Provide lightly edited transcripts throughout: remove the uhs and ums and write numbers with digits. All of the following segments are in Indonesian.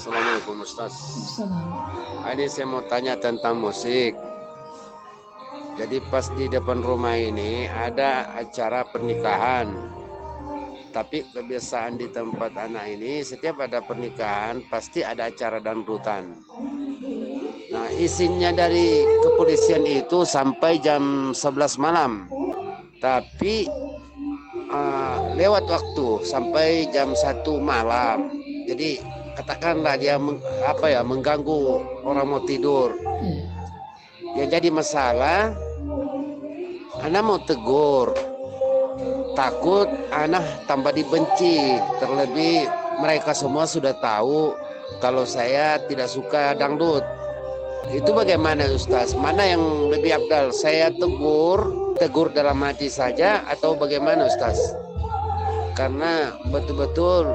Assalamualaikum Ustaz. Salam. Ini saya mau tanya tentang musik. Jadi pas di depan rumah ini ada acara pernikahan. Tapi kebiasaan di tempat anak ini setiap ada pernikahan pasti ada acara dangdutan. Nah, isinya dari kepolisian itu sampai jam 11 malam. Tapi lewat waktu sampai jam 1 malam. Jadi katakanlah dia mengganggu orang mau tidur. Yang jadi masalah, anak mau tegur, takut anak tambah dibenci. Terlebih mereka semua sudah tahu kalau saya tidak suka dangdut. Itu bagaimana Ustaz? Mana yang lebih abdal? Saya tegur dalam hati saja atau bagaimana Ustaz? Karena betul-betul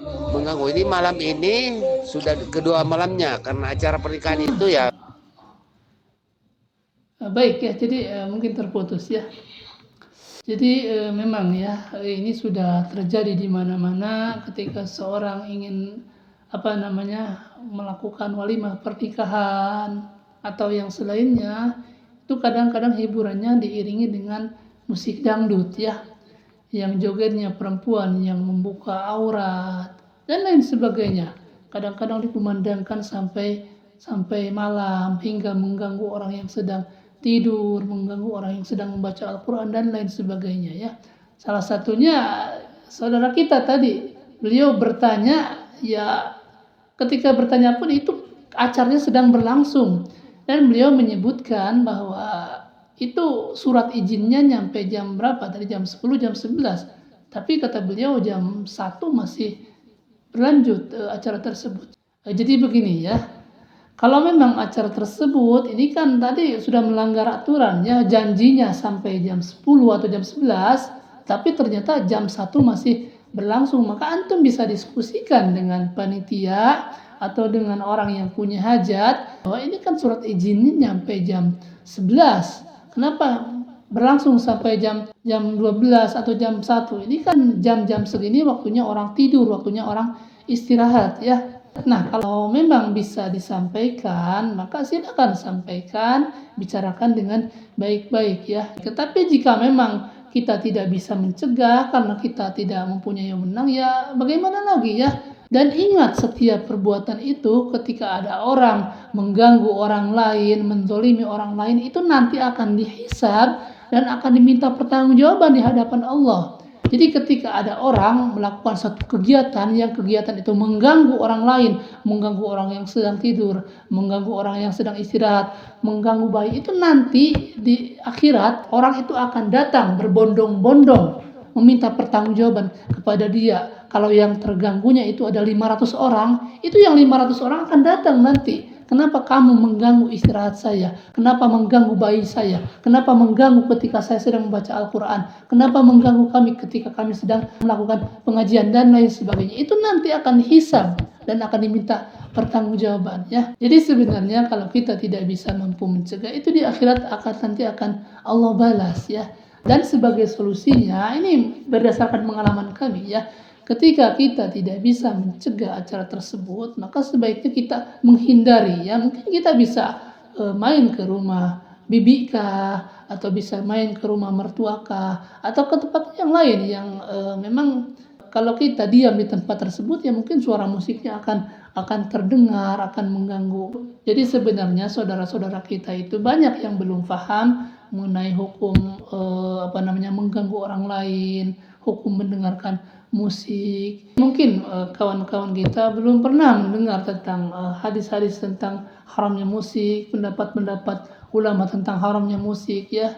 mengganggu. Ini malam ini sudah kedua malamnya karena acara pernikahan itu ya. Baik ya, jadi mungkin terputus ya. Jadi memang ya ini sudah terjadi di mana-mana ketika seorang ingin melakukan walimah pernikahan atau yang selainnya, itu kadang-kadang hiburannya diiringi dengan musik dangdut ya, yang jogetnya perempuan yang membuka aurat dan lain sebagainya. Kadang-kadang dikumandangkan sampai malam hingga mengganggu orang yang sedang tidur, mengganggu orang yang sedang membaca Al-Quran dan lain sebagainya ya. Salah satunya saudara kita tadi, beliau bertanya ya, ketika bertanya pun itu acaranya sedang berlangsung dan beliau menyebutkan bahwa itu surat izinnya nyampe jam berapa? Tadi jam 10, jam 11. Tapi kata beliau jam 1 masih berlanjut acara tersebut. Jadi begini ya. Kalau memang acara tersebut ini kan tadi sudah melanggar aturan ya, janjinya sampai jam 10 atau jam 11, tapi ternyata jam 1 masih berlangsung, maka antum bisa diskusikan dengan panitia atau dengan orang yang punya hajat bahwa ini kan surat izinnya nyampe jam 11. Kenapa berlangsung sampai jam 12 atau jam 1? Ini kan jam-jam segini waktunya orang tidur, waktunya orang istirahat ya. Nah, kalau memang bisa disampaikan, maka silakan sampaikan, bicarakan dengan baik-baik ya. Tetapi jika memang kita tidak bisa mencegah karena kita tidak mempunyai wewenang, ya bagaimana lagi ya? Dan ingat, setiap perbuatan itu ketika ada orang mengganggu orang lain, menzolimi orang lain, itu nanti akan dihisab dan akan diminta pertanggungjawaban di hadapan Allah. Jadi ketika ada orang melakukan satu kegiatan yang kegiatan itu mengganggu orang lain, mengganggu orang yang sedang tidur, mengganggu orang yang sedang istirahat, mengganggu bayi, itu nanti di akhirat orang itu akan datang berbondong-bondong meminta pertanggungjawaban kepada dia. Kalau yang terganggunya itu ada 500 orang, itu yang 500 orang akan datang nanti. Kenapa kamu mengganggu istirahat saya? Kenapa mengganggu bayi saya? Kenapa mengganggu ketika saya sedang membaca Al-Quran? Kenapa mengganggu kami ketika kami sedang melakukan pengajian dan lain sebagainya? Itu nanti akan hisab dan akan diminta pertanggungjawaban ya. Jadi sebenarnya kalau kita tidak bisa mampu mencegah, itu di akhirat nanti akan Allah balas ya. Dan sebagai solusinya, ini berdasarkan pengalaman kami ya, ketika kita tidak bisa mencegah acara tersebut, maka sebaiknya kita menghindari ya. Mungkin kita bisa main ke rumah bibi kah, atau bisa main ke rumah mertua kah, atau ke tempat yang lain yang memang kalau kita diam di tempat tersebut ya mungkin suara musiknya akan terdengar, akan mengganggu. Jadi sebenarnya saudara-saudara kita itu banyak yang belum paham mengenai hukum mengganggu orang lain, hukum mendengarkan musik. Mungkin kawan-kawan kita belum pernah mendengar tentang hadis-hadis tentang haramnya musik, pendapat-pendapat ulama tentang haramnya musik ya.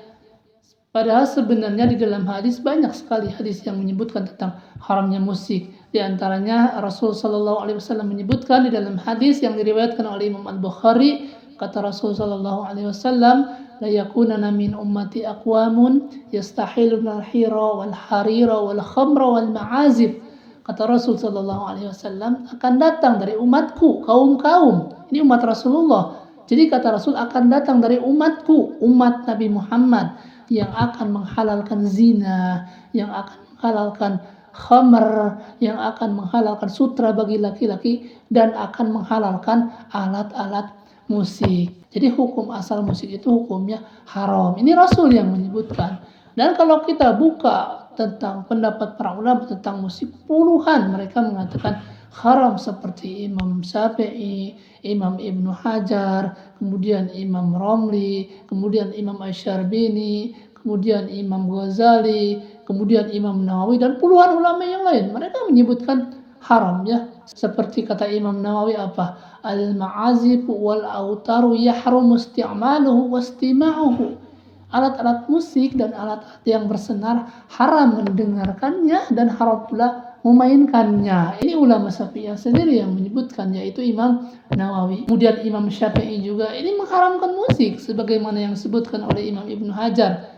Padahal sebenarnya di dalam hadis banyak sekali hadis yang menyebutkan tentang haramnya musik. Di antaranya Rasul sallallahu alaihi wasallam menyebutkan di dalam hadis yang diriwayatkan oleh Imam Al-Bukhari, kata Rasul sallallahu alaihi wasallam, la yakunana min ummati aqwamun yastahiluna al-hira wal harira wal khamra wal ma'azib. Kata Rasul sallallahu alaihi wasallam, akan datang dari umatku kaum-kaum. Ini umat Rasulullah. Jadi kata Rasul, akan datang dari umatku, umat Nabi Muhammad, yang akan menghalalkan zina, yang akan menghalalkan khamr, yang akan menghalalkan sutra bagi laki-laki dan akan menghalalkan alat-alat musik. Jadi hukum asal musik itu hukumnya haram. Ini Rasul yang menyebutkan. Dan kalau kita buka tentang pendapat para ulama tentang musik, puluhan mereka mengatakan haram, seperti Imam Syafi'i, Imam Ibnu Hajar, kemudian Imam Romli, kemudian Imam Asy-Syarbini, kemudian Imam Ghazali, kemudian Imam Nawawi, dan puluhan ulama yang lain. Mereka menyebutkan haram, ya. Seperti kata Imam Nawawi apa? Al-ma'azif wal autaru yahrumu isti'maluhu wastima'uhu. Alat-alat musik dan alat-alat yang bersenar haram mendengarkannya dan haram pula memainkannya. Ini ulama Syafi'iyah sendiri yang menyebutkan, yaitu Imam Nawawi. Kemudian Imam Syafi'i juga ini mengharamkan musik sebagaimana yang disebutkan oleh Imam Ibnu Hajar.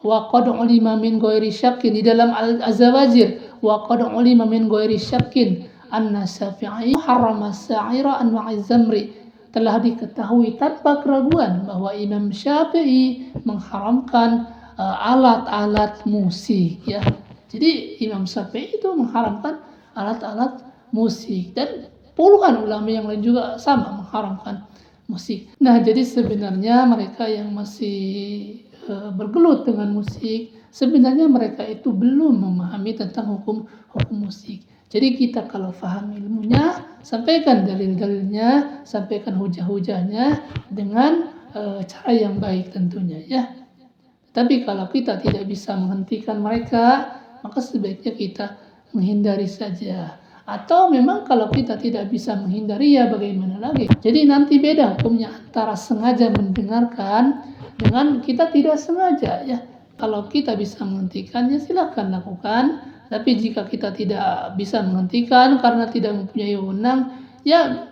Wa qad ulima min ghairi syakkin, di dalam Al-Zawajir, wa qad ulima min ghairi syakkin anna Syafi'i harrama as-sa'ira anwa'iz zamri. Telah diketahui tanpa keraguan bahwa Imam Syafi'i mengharamkan alat-alat musik, ya. Jadi Imam Syafi'i itu mengharamkan alat-alat musik, dan puluhan ulama yang lain juga sama mengharamkan musik. Nah, jadi sebenarnya mereka yang masih bergelut dengan musik, sebenarnya mereka itu belum memahami tentang hukum musik. Jadi kita kalau paham ilmunya, sampaikan dalil-dalilnya, sampaikan hujah-hujahnya dengan cara yang baik tentunya, ya. Tapi kalau kita tidak bisa menghentikan mereka, maka sebaiknya kita menghindari saja. Atau memang kalau kita tidak bisa menghindari, ya bagaimana lagi. Jadi nanti beda hukumnya antara sengaja mendengarkan dengan kita tidak sengaja, ya. Kalau kita bisa menghentikannya, silakan lakukan. Tapi jika kita tidak bisa menghentikan karena tidak mempunyai wewenang, ya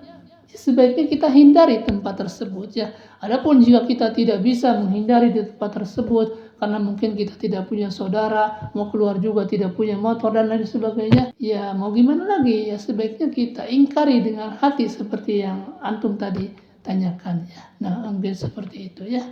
sebaiknya kita hindari tempat tersebut, ya. Adapun jika kita tidak bisa menghindari di tempat tersebut karena mungkin kita tidak punya saudara, mau keluar juga tidak punya motor dan lain sebagainya, ya mau gimana lagi, ya sebaiknya kita ingkari dengan hati seperti yang antum tadi tanyakan, ya. Nah, mungkin seperti itu, ya.